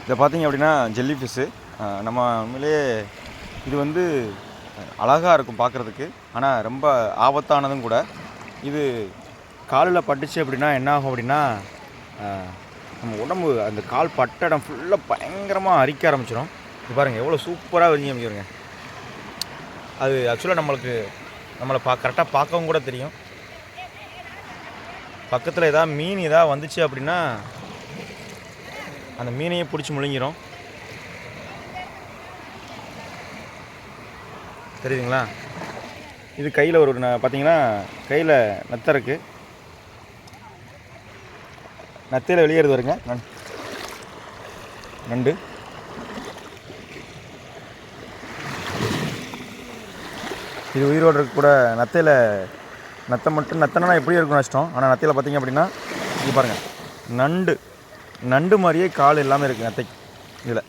இதை பார்த்தீங்க அப்படின்னா ஜெல்லி ஃபிஷ்ஷு. நம்ம உண்மையிலேயே இது வந்து அழகாக இருக்கும் பார்க்குறதுக்கு, ஆனால் ரொம்ப ஆபத்தானதும் கூட. இது காலில் பட்டுச்சு அப்படின்னா என்ன ஆகும் அப்படின்னா, நம்ம உடம்பு அந்த கால் பட்ட இடம் ஃபுல்லாக பயங்கரமாக அரிக்க ஆரம்பிச்சிடும். இது பாருங்கள் எவ்வளோ சூப்பராக விரிஞ்சு அமைக்கிறங்க. அது ஆக்சுவலாக நம்மளை கரெக்டாக பார்க்கவும் கூட தெரியும். பக்கத்தில் ஏதாவது மீன் ஏதாவது வந்துச்சு அப்படின்னா அந்த மீனையே பிடிச்சி முழுங்கிடும். தெரியுதுங்களா? இது கையில் பார்த்தீங்கன்னா கையில் நத்தை இருக்குது. நத்தையில் வெளியேறது வருங்க நண்டு. இது உயிரோடு இருக்க கூட நத்தை மட்டும் நத்தைனா எப்படி இருக்கும் நஷ்டம். ஆனால் நத்தையில் பார்த்தீங்க அப்படின்னா இது பாருங்கள் நண்டு மாதிரியே கால் எல்லாமே இருக்குது நத்தைக்கு இதில்.